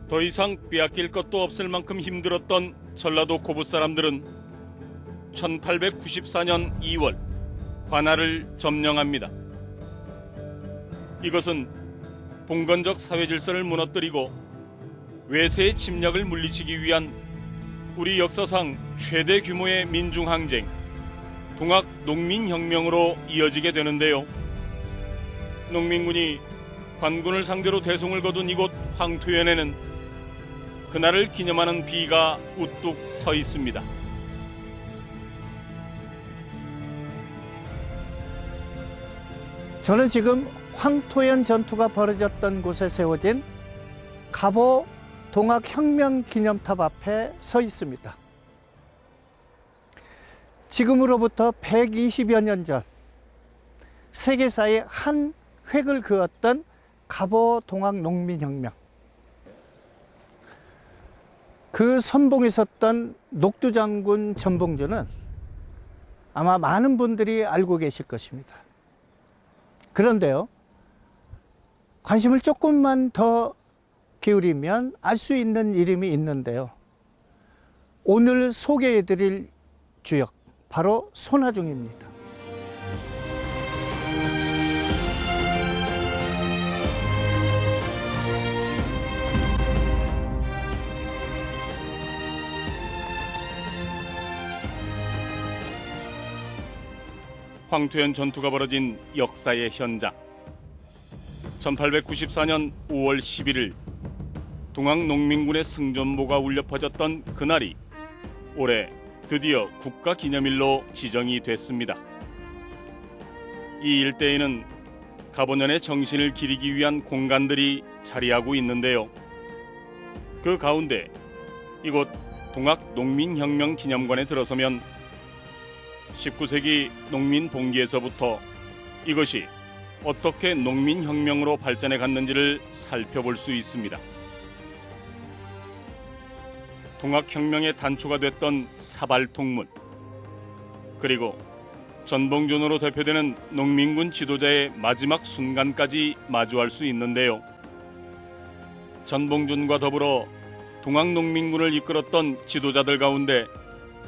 더 이상 빼앗길 것도 없을 만큼 힘들었던 전라도 고부 사람들은 1894년 2월 관할을 점령합니다. 이것은 봉건적 사회 질서를 무너뜨리고 외세의 침략을 물리치기 위한 우리 역사상 최대 규모의 민중항쟁, 동학 농민혁명으로 이어지게 되는데요. 농민군이 관군을 상대로 대송을 거둔 이곳 황토현에는 그날을 기념하는 비가 우뚝 서 있습니다. 저는 지금 황토현 전투가 벌어졌던 곳에 세워진 갑오 동학혁명기념탑 앞에 서 있습니다. 지금으로부터 120여 년 전 세계사의 한 획을 그었던 갑오 동학농민혁명, 그 선봉에 섰던 녹두장군 전봉주는 아마 많은 분들이 알고 계실 것입니다. 그런데요, 관심을 조금만 더 기울이면 알 수 있는 이름이 있는데요. 오늘 소개해드릴 주역, 바로 손아중입니다. 황토현 전투가 벌어진 역사의 현장. 1894년 5월 11일 동학농민군의 승전보가 울려 퍼졌던 그날이 올해 드디어 국가기념일로 지정이 됐습니다. 이 일대에는 갑오년의 정신을 기리기 위한 공간들이 자리하고 있는데요. 그 가운데 이곳 동학농민혁명기념관에 들어서면 19세기 농민봉기에서부터 이것이 어떻게 농민혁명으로 발전해 갔는지를 살펴볼 수 있습니다. 동학혁명의 단초가 됐던 사발통문, 그리고 전봉준으로 대표되는 농민군 지도자의 마지막 순간까지 마주할 수 있는데요. 전봉준과 더불어 동학농민군을 이끌었던 지도자들 가운데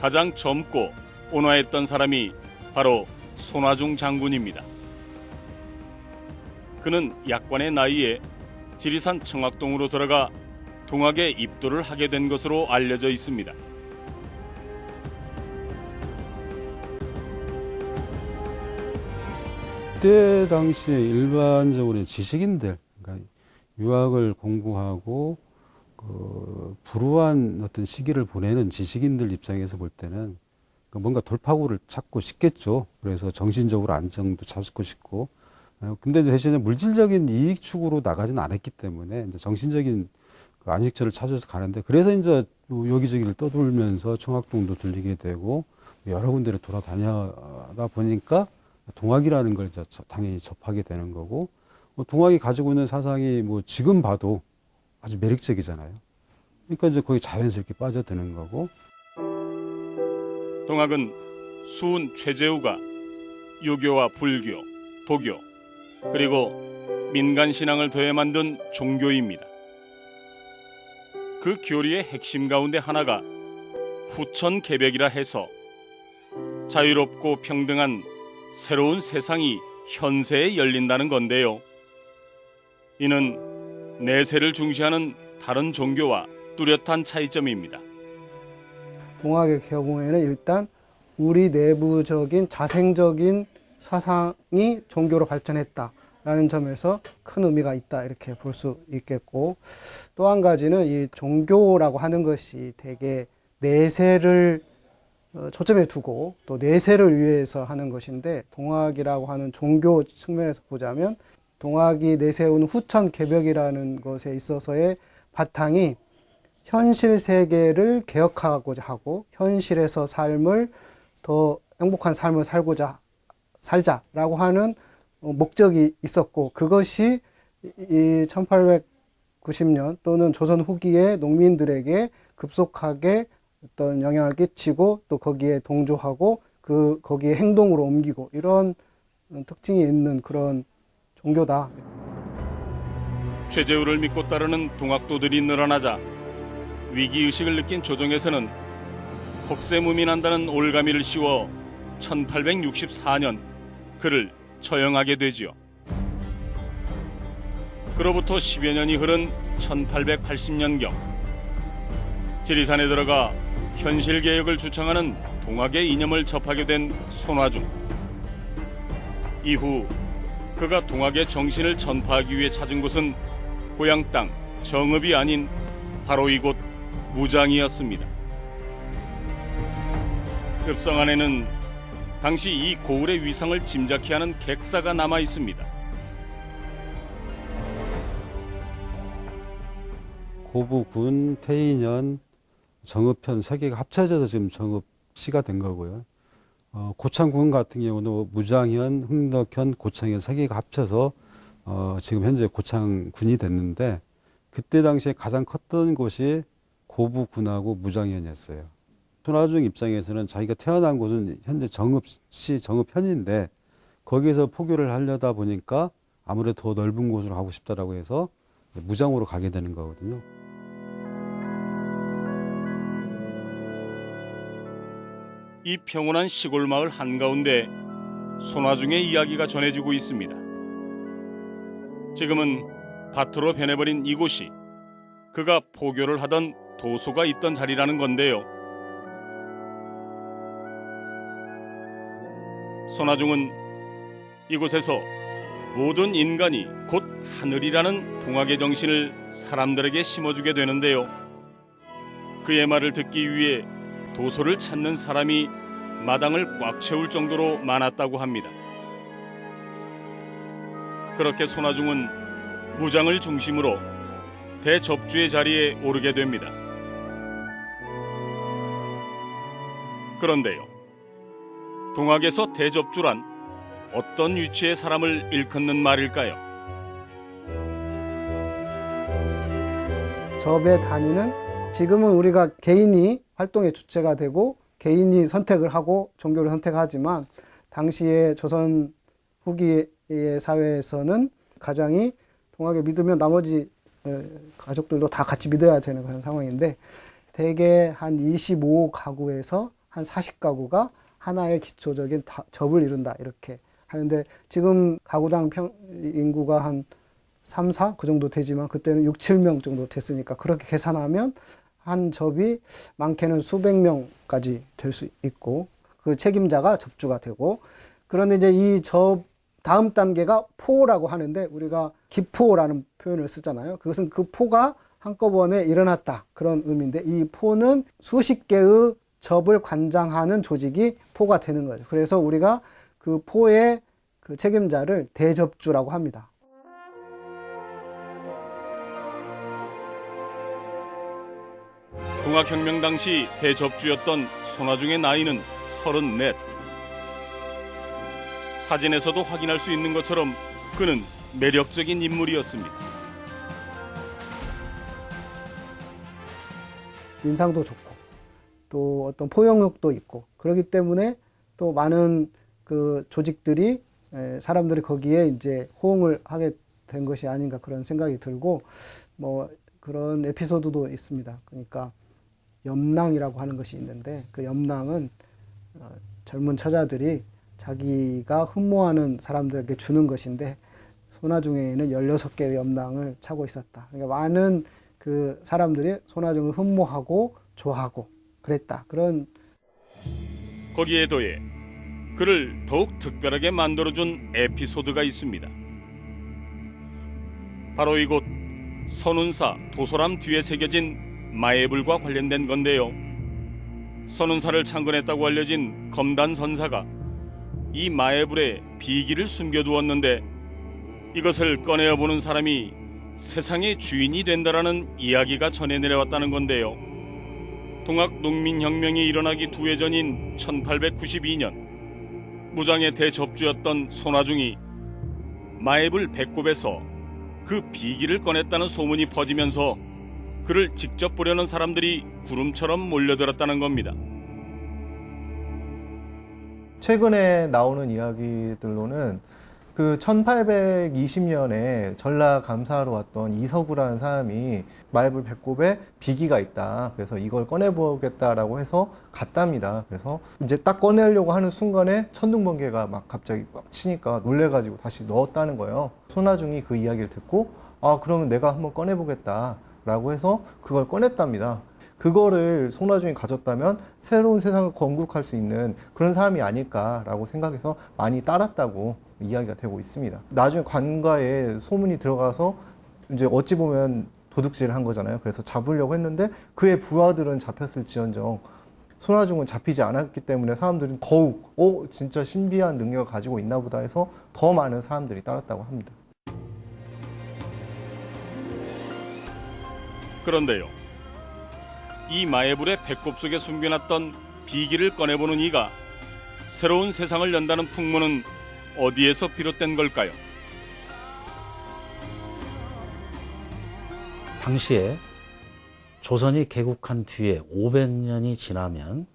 가장 젊고 온화했던 사람이 바로 손아중 장군입니다. 그는 약관의 나이에 지리산 청학동으로 들어가 동학에 입도를 하게 된 것으로 알려져 있습니다. 그때 당시에 일반적으로 지식인들, 그러니까 유학을 공부하고 불우한 어떤 시기를 보내는 지식인들 입장에서 볼 때는 뭔가 돌파구를 찾고 싶겠죠. 그래서 정신적으로 안정도 찾고 싶고, 근데 대신에 물질적인 이익 추구로 나가지는 않았기 때문에 이제 정신적인 그 안식처를 찾아서 가는데, 그래서 이제 여기저기를 떠돌면서 청학동도 들리게 되고 여러 군데를 돌아다니다 보니까 동학이라는 걸 이제 당연히 접하게 되는 거고, 동학이 가지고 있는 사상이 지금 봐도 아주 매력적이잖아요. 그러니까 이제 거기 자연스럽게 빠져드는 거고. 동학은 수훈 최재우가 유교와 불교, 도교, 그리고 민간신앙을 더해 만든 종교입니다. 그 교리의 핵심 가운데 하나가 후천개벽이라 해서 자유롭고 평등한 새로운 세상이 현세에 열린다는 건데요. 이는 내세를 중시하는 다른 종교와 뚜렷한 차이점입니다. 동학의 경우에는 일단 우리 내부적인 자생적인 사상이 종교로 발전했다라는 점에서 큰 의미가 있다, 이렇게 볼 수 있겠고, 또 한 가지는 이 종교라고 하는 것이 되게 내세를 초점에 두고 또 내세를 위해서 하는 것인데, 동학이라고 하는 종교 측면에서 보자면 동학이 내세운 후천개벽이라는 것에 있어서의 바탕이 현실 세계를 개혁하고자 하고 현실에서 삶을 더 행복한 삶을 살자라고 하는 목적이 있었고, 그것이 이 1890년 또는 조선 후기의 농민들에게 급속하게 어떤 영향을 끼치고 또 거기에 동조하고 거기에 행동으로 옮기고, 이런 특징이 있는 그런 종교다. 최재우를 믿고 따르는 동학도들이 늘어나자 위기의식을 느낀 조정에서는 혹세무민한다는 올가미를 씌워 1864년 그를 처형하게 되지요. 그로부터 10여 년이 흐른 1880년경 지리산에 들어가 현실개혁을 주창하는 동학의 이념을 접하게 된 손화중. 이후 그가 동학의 정신을 전파하기 위해 찾은 곳은 고향 땅 정읍이 아닌 바로 이곳 무장이었습니다. 읍성 안에는 당시 이 고을의 위상을 짐작케 하는 객사가 남아 있습니다. 고부군, 태인현, 정읍현 세 개가 합쳐져서 지금 정읍시가 된 거고요. 고창군 같은 경우도 무장현, 흥덕현, 고창현 세 개가 합쳐서 지금 현재 고창군이 됐는데 그때 당시에 가장 컸던 곳이 고부군하고 무장현이었어요. 손화중 입장에서는 자기가 태어난 곳은 현재 정읍시, 정읍현인데 거기에서 포교를 하려다 보니까 아무래도 더 넓은 곳으로 가고 싶다라고 해서 무장으로 가게 되는 거거든요. 이 평온한 시골 마을 한가운데 손화중의 이야기가 전해지고 있습니다. 지금은 밭으로 변해버린 이곳이 그가 포교를 하던 도소가 있던 자리라는 건데요. 손화중은 이곳에서 모든 인간이 곧 하늘이라는 동학의 정신을 사람들에게 심어주게 되는데요. 그의 말을 듣기 위해 도소를 찾는 사람이 마당을 꽉 채울 정도로 많았다고 합니다. 그렇게 손화중은 무장을 중심으로 대접주의 자리에 오르게 됩니다. 그런데요, 동학에서 대접주란 어떤 위치의 사람을 일컫는 말일까요? 접의 단위는 지금은 우리가 개인이 활동의 주체가 되고 개인이 선택을 하고 종교를 선택하지만 당시에 조선 후기의 사회에서는 가장이 동학을 믿으면 나머지 가족들도 다 같이 믿어야 되는 그런 상황인데 대개 한 25가구에서 한 40가구가 하나의 기초적인 접을 이룬다 이렇게 하는데 지금 가구당 인구가 한 3, 4 그 정도 되지만 그때는 6, 7명 정도 됐으니까 그렇게 계산하면 한 접이 많게는 수백 명까지 될 수 있고 그 책임자가 접주가 되고 그런데 이제 이 접 다음 단계가 포라고 하는데 우리가 기포라는 표현을 쓰잖아요. 그것은 그 포가 한꺼번에 일어났다 그런 의미인데 이 포는 수십 개의 접을 관장하는 조직이 포가 되는 거죠. 그래서 우리가 그 포의 그 책임자를 대접주라고 합니다. 동학혁명 당시 대접주였던 손화중의 나이는 34. 사진에서도 확인할 수 있는 것처럼 그는 매력적인 인물이었습니다. 인상도 좋고 또 어떤 포용력도 있고 그렇기 때문에 또 많은 그 조직들이 사람들이 거기에 이제 호응을 하게 된 것이 아닌가 그런 생각이 들고 뭐 그런 에피소드도 있습니다. 그러니까 염랑이라고 하는 것이 있는데 그 염랑은 젊은 처자들이 자기가 흠모하는 사람들에게 주는 것인데 손화중에는 16개의 염랑을 차고 있었다. 그러니까 많은 그 사람들이 손화중을 흠모하고 좋아하고 그랬다. 그런 거기에 더해 그를 더욱 특별하게 만들어준 에피소드가 있습니다. 바로 이곳 선운사 도소람 뒤에 새겨진 마애불과 관련된 건데요. 선운사를 창건했다고 알려진 검단 선사가 이 마애불에 비기를 숨겨두었는데 이것을 꺼내어 보는 사람이 세상의 주인이 된다라는 이야기가 전해 내려왔다는 건데요. 동학 농민혁명이 일어나기 2해 전인 1892년 무장의 대접주였던 손화중이 마애불 배꼽에서 그 비기를 꺼냈다는 소문이 퍼지면서 그를 직접 보려는 사람들이 구름처럼 몰려들었다는 겁니다. 최근에 나오는 이야기들로는 그 1820년에 전라 감사하러 왔던 이서구라는 사람이 마애불 배꼽에 비기가 있다. 그래서 이걸 꺼내보겠다라고 해서 갔답니다. 그래서 이제 딱 꺼내려고 하는 순간에 천둥번개가 막 갑자기 막 치니까 놀래가지고 다시 넣었다는 거예요. 손아중이 그 이야기를 듣고 아, 그러면 내가 한번 꺼내보겠다라고 해서 그걸 꺼냈답니다. 그거를 손아중이 가졌다면 새로운 세상을 건국할 수 있는 그런 사람이 아닐까라고 생각해서 많이 따랐다고 이야기가 되고 있습니다. 나중에 관가에 소문이 들어가서 이제 어찌 보면 도둑질을 한 거잖아요. 그래서 잡으려고 했는데 그의 부하들은 잡혔을지언정 손아중은 잡히지 않았기 때문에 사람들은 더욱 진짜 신비한 능력을 가지고 있나 보다 해서 더 많은 사람들이 따랐다고 합니다. 그런데요, 이 마애불의 배꼽 속에 숨겨놨던 비기를 꺼내보는 이가 새로운 세상을 연다는 풍문은 어디에서 비롯된 걸까요? 당시에 조선이 개국한 뒤에 500년이 지나면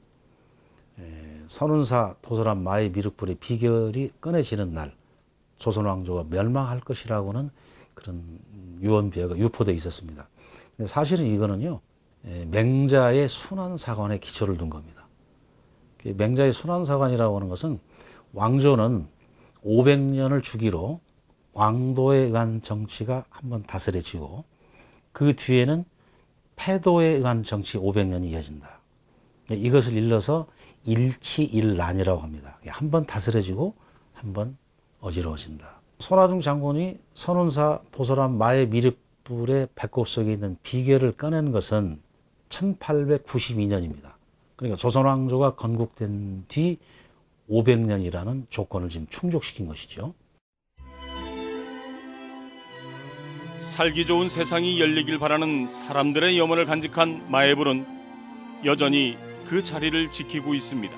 선운사 도서람 마의 미륵불의 비결이 꺼내지는 날 조선 왕조가 멸망할 것이라고는 그런 유언비어가 유포되어 있었습니다. 근데 사실은 이거는요, 맹자의 순환사관에 기초를 둔 겁니다. 맹자의 순환사관이라고 하는 것은 왕조는 500년을 주기로 왕도에 의한 정치가 한번 다스려지고 그 뒤에는 패도에 의한 정치 500년이 이어진다. 이것을 일러서 일치일난이라고 합니다. 한번 다스려지고 한번 어지러워진다. 손아중 장군이 선운사 도서람 마의 미륵불의 배꼽 속에 있는 비결을 꺼낸 것은 1892년입니다. 그러니까 조선 왕조가 건국된 뒤 500년이라는 조건을 지금 충족시킨 것이죠. 살기 좋은 세상이 열리길 바라는 사람들의 염원을 간직한 마애불은 여전히 그 자리를 지키고 있습니다.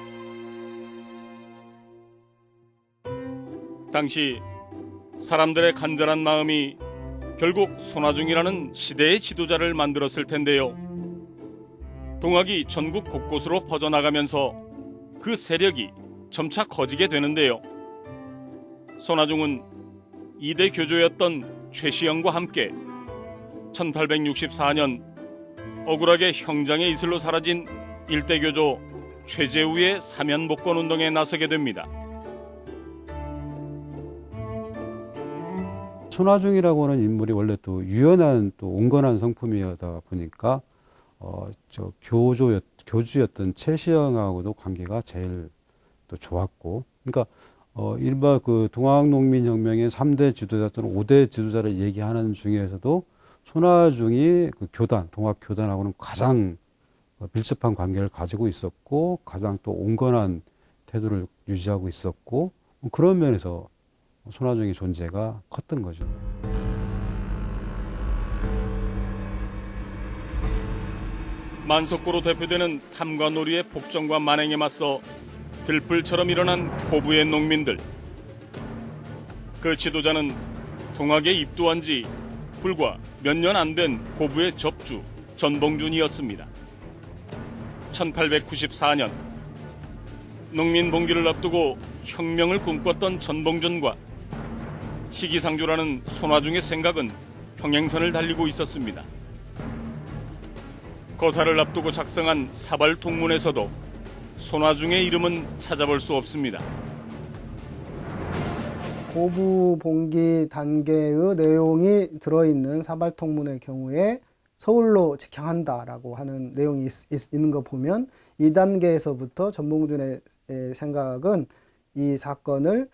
당시 사람들의 간절한 마음이 결국 손아중이라는 시대의 지도자를 만들었을 텐데요. 동학이 전국 곳곳으로 퍼져나가면서 그 세력이 점차 커지게 되는데요. 손아중은 2대 교조였던 최시영과 함께 1864년 억울하게 형장의 이슬로 사라진 1대 교조 최재우의 사면복권 운동에 나서게 됩니다. 손아중이라고 하는 인물이 원래 또 유연한 또 온건한 성품이다 보니까 교주였던 최시영하고도 관계가 제일 또 좋았고, 그러니까 일반 그 동학농민혁명의 3대 지도자 또는 5대 지도자를 얘기하는 중에서도 손아중이 그 교단, 동학교단하고는 가장 밀접한 관계를 가지고 있었고, 가장 또 온건한 태도를 유지하고 있었고, 그런 면에서 손아중의 존재가 컸던 거죠. 만석고로 대표되는 탐관오리의 복종과 만행에 맞서 들불처럼 일어난 고부의 농민들. 그 지도자는 동학에 입도한 지 불과 몇 년 안 된 고부의 접주 전봉준이었습니다. 1894년 농민 봉기를 앞두고 혁명을 꿈꿨던 전봉준과 시기상조라는 손아중의 생각은 평행선을 달리고 있었습니다. 거사를 앞두고 작성한 사발통문에서도 손아중의 이름은 찾아볼 수 없습니다. 고부 봉기 단계의 내용이 들어있는 사발통문의 경우에 서울로 직행한다라고 하는 내용이 있는 거 보면 이 단계에서부터 전봉준의 생각은 이 사건을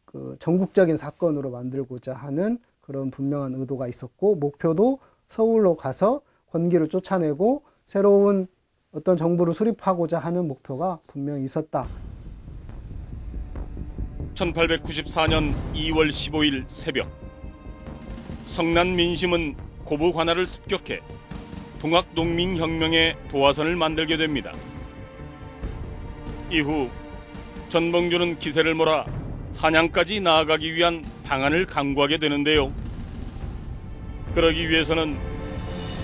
그 전국적인 사건으로 만들고자 하는 그런 분명한 의도가 있었고, 목표도 서울로 가서 권기를 쫓아내고 새로운 어떤 정부를 수립하고자 하는 목표가 분명히 있었다. 1894년 2월 15일 새벽, 성난 민심은 고부 관할을 습격해 동학농민혁명의 도화선을 만들게 됩니다. 이후 전봉준은 기세를 몰아 한양까지 나아가기 위한 방안을 강구하게 되는데요. 그러기 위해서는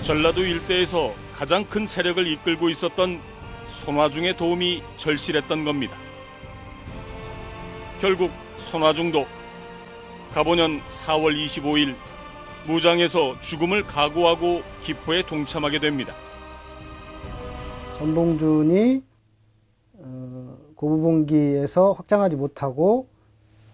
전라도 일대에서 가장 큰 세력을 이끌고 있었던 손아중의 도움이 절실했던 겁니다. 결국 손아중도 가보년 4월 25일 무장에서 죽음을 각오하고 기포에 동참하게 됩니다. 전봉준이 고부봉기에서 확장하지 못하고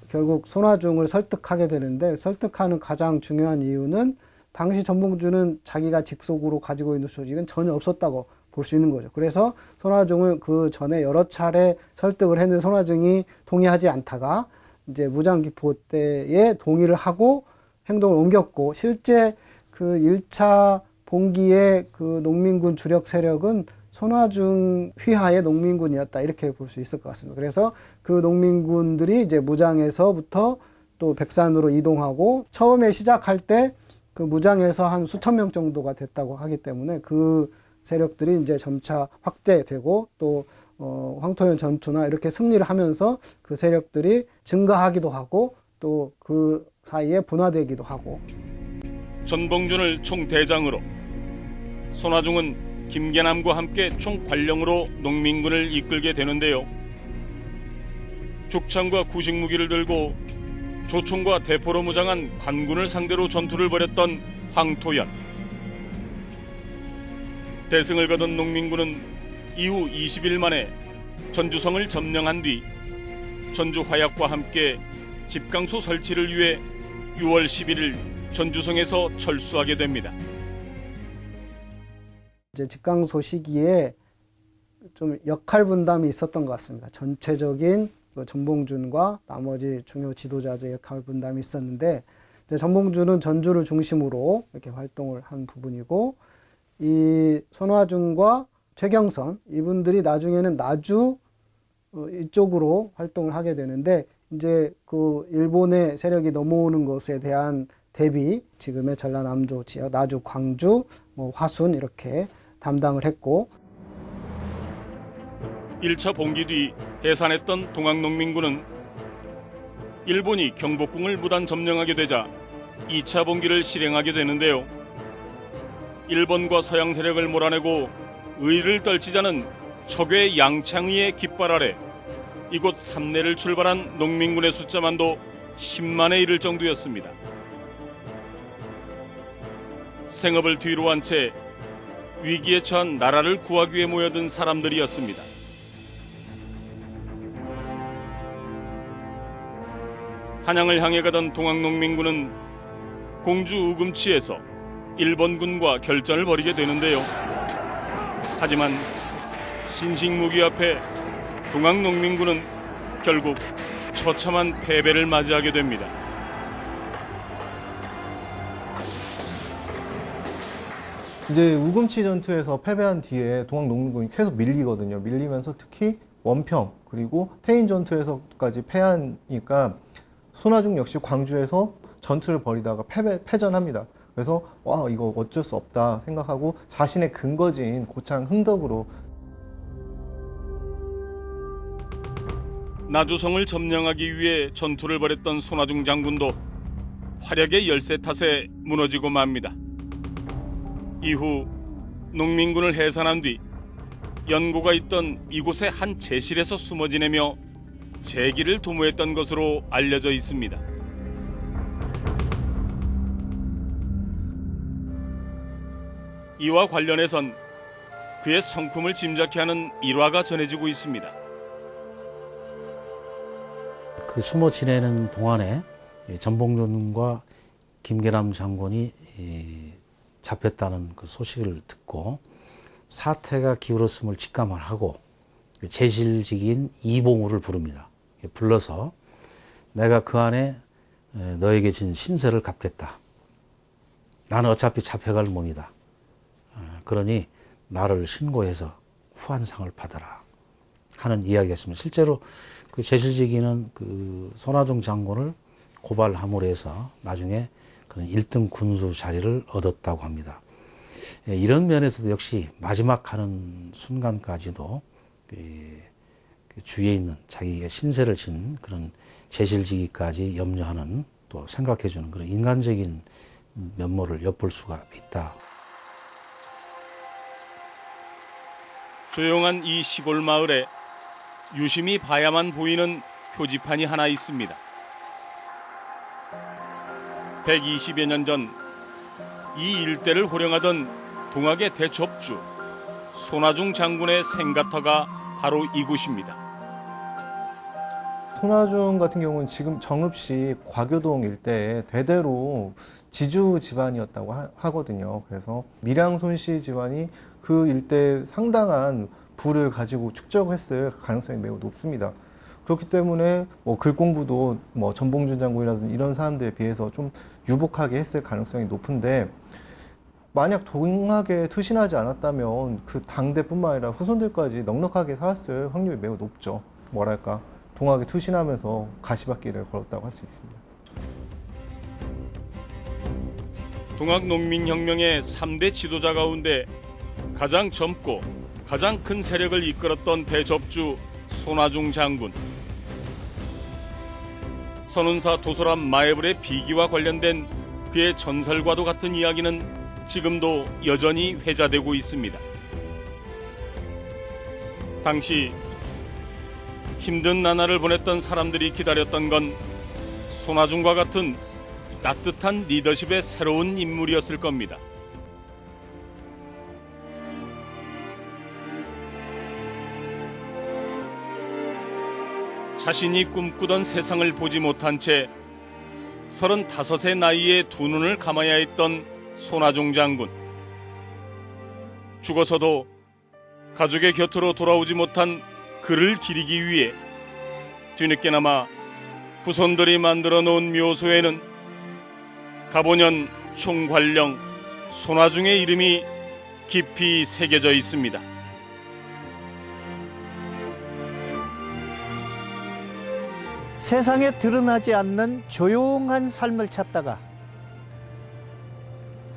결국 손화중을 설득하게 되는데, 설득하는 가장 중요한 이유는 당시 전봉준은 자기가 직속으로 가지고 있는 조직은 전혀 없었다고 볼 수 있는 거죠. 그래서 손화중을 그 전에 여러 차례 설득을 했는데 손화중이 동의하지 않다가 이제 무장기포 때에 동의를 하고 행동을 옮겼고, 실제 그 1차 봉기의 그 농민군 주력 세력은 손화중 휘하의 농민군이었다, 이렇게 볼 수 있을 것 같습니다. 그래서 그 농민군들이 이제 무장에서부터 또 백산으로 이동하고, 처음에 시작할 때 그 무장에서 한 수천 명 정도가 됐다고 하기 때문에 그 세력들이 이제 점차 확대되고, 또 황토현 전투나 이렇게 승리를 하면서 그 세력들이 증가하기도 하고, 또 그 사이에 분화되기도 하고. 전봉준을 총대장으로, 손화중은 김계남과 함께 총관령으로 농민군을 이끌게 되는데요. 죽창과 구식무기를 들고 조총과 대포로 무장한 관군을 상대로 전투를 벌였던 황토현. 대승을 거둔 농민군은 이후 20일 만에 전주성을 점령한 뒤 전주 화약과 함께 집강소 설치를 위해 6월 11일 전주성에서 철수하게 됩니다. 이제 집강소 시기에 좀 역할 분담이 있었던 것 같습니다. 전체적인 그 전봉준과 나머지 중요 지도자들의 역할 분담이 있었는데, 이제 전봉준은 전주를 중심으로 이렇게 활동을 한 부분이고, 이 손화중과 최경선 이분들이 나중에는 나주 이쪽으로 활동을 하게 되는데, 이제 그 일본의 세력이 넘어오는 것에 대한 대비, 지금의 전라남도 지역, 나주, 광주, 화순 이렇게 담당을 했고, 1차 봉기 뒤 해산했던 동학농민군은 일본이 경복궁을 무단 점령하게 되자 2차 봉기를 실행하게 되는데요. 일본과 서양 세력을 몰아내고 의를 떨치자는 적의 양창의의 깃발 아래 이곳 삼내를 출발한 농민군의 숫자만도 10만에 이를 정도였습니다. 생업을 뒤로 한 채 위기에 처한 나라를 구하기 위해 모여든 사람들이었습니다. 한양을 향해 가던 동학농민군은 공주 우금치에서 일본군과 결전을 벌이게 되는데요. 하지만 신식무기 앞에 동학농민군은 결국 처참한 패배를 맞이하게 됩니다. 이제 우금치 전투에서 패배한 뒤에 동학농민군이 계속 밀리거든요. 밀리면서 특히 원평 그리고 태인 전투에서까지 패하니까 손화중 역시 광주에서 전투를 벌이다가 패전합니다. 그래서 와, 이거 어쩔 수 없다 생각하고 자신의 근거지인 고창 흥덕으로 나주성을 점령하기 위해 전투를 벌였던 손화중 장군도 활약의 열세 탓에 무너지고 맙니다. 이후 농민군을 해산한 뒤 연고가 있던 이곳의 한 제실에서 숨어 지내며 재기를 도모했던 것으로 알려져 있습니다. 이와 관련해선 그의 성품을 짐작케 하는 일화가 전해지고 있습니다. 그 숨어 지내는 동안에 전봉준과 김계남 장군이 잡혔다는 그 소식을 듣고 사태가 기울었음을 직감을 하고 제실직인 이봉우를 부릅니다. 불러서 내가 그 안에 너에게 진 신세를 갚겠다. 나는 어차피 잡혀갈 몸이다. 그러니 나를 신고해서 후한상을 받아라 하는 이야기였습니다. 실제로 그 제실직인은 그 손화중 장군을 고발함으로 해서 나중에 그런 1등 군수 자리를 얻었다고 합니다. 이런 면에서도 역시 마지막 하는 순간까지도 그 주위에 있는 자기의 신세를 진 그런 제실지기까지 염려하는 또 생각해주는 그런 인간적인 면모를 엿볼 수가 있다. 조용한 이 시골 마을에 유심히 봐야만 보이는 표지판이 하나 있습니다. 120여 년 전 이 일대를 호령하던 동학의 대첩주 손아중 장군의 생가터가 바로 이곳입니다. 손아중 같은 경우는 지금 정읍시 과교동 일대에 대대로 지주 집안이었다고 하거든요. 그래서 밀양 손씨 집안이 그 일대에 상당한 부를 가지고 축적했을 가능성이 매우 높습니다. 그렇기 때문에 뭐 글 공부도 뭐 전봉준 장군이라든지 이런 사람들에 비해서 좀 유복하게 했을 가능성이 높은데, 만약 동학에 투신하지 않았다면 그 당대뿐만 아니라 후손들까지 넉넉하게 살았을 확률이 매우 높죠. 뭐랄까, 동학에 투신하면서 가시밭길을 걸었다고 할 수 있습니다. 동학 농민혁명의 3대 지도자 가운데 가장 젊고 가장 큰 세력을 이끌었던 대접주 손아중 장군. 선운사 도소람 마애불의 비기와 관련된 그의 전설과도 같은 이야기는 지금도 여전히 회자되고 있습니다. 당시 힘든 나날을 보냈던 사람들이 기다렸던 건 손아중과 같은 따뜻한 리더십의 새로운 인물이었을 겁니다. 자신이 꿈꾸던 세상을 보지 못한 채 35의 나이에 두 눈을 감아야 했던 손아중 장군. 죽어서도 가족의 곁으로 돌아오지 못한 그를 기리기 위해 뒤늦게나마 후손들이 만들어 놓은 묘소에는 가보년 총괄령 손아중의 이름이 깊이 새겨져 있습니다. 세상에 드러나지 않는 조용한 삶을 찾다가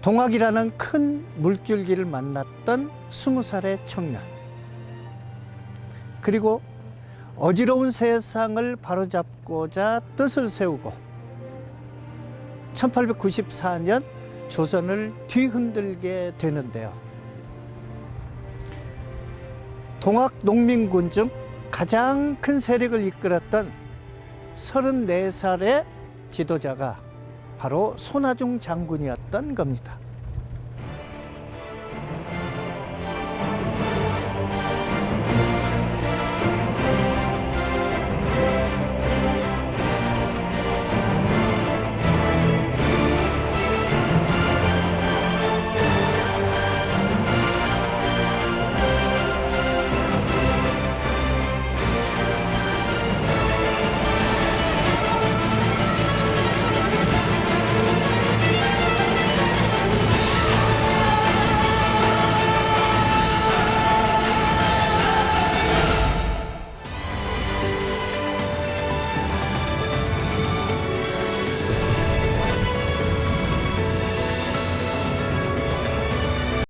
동학이라는 큰 물줄기를 만났던 20살의 청년. 그리고 어지러운 세상을 바로잡고자 뜻을 세우고 1894년 조선을 뒤흔들게 되는데요. 동학 농민군 중 가장 큰 세력을 이끌었던 34살의 지도자가 바로 손아중 장군이었던 겁니다.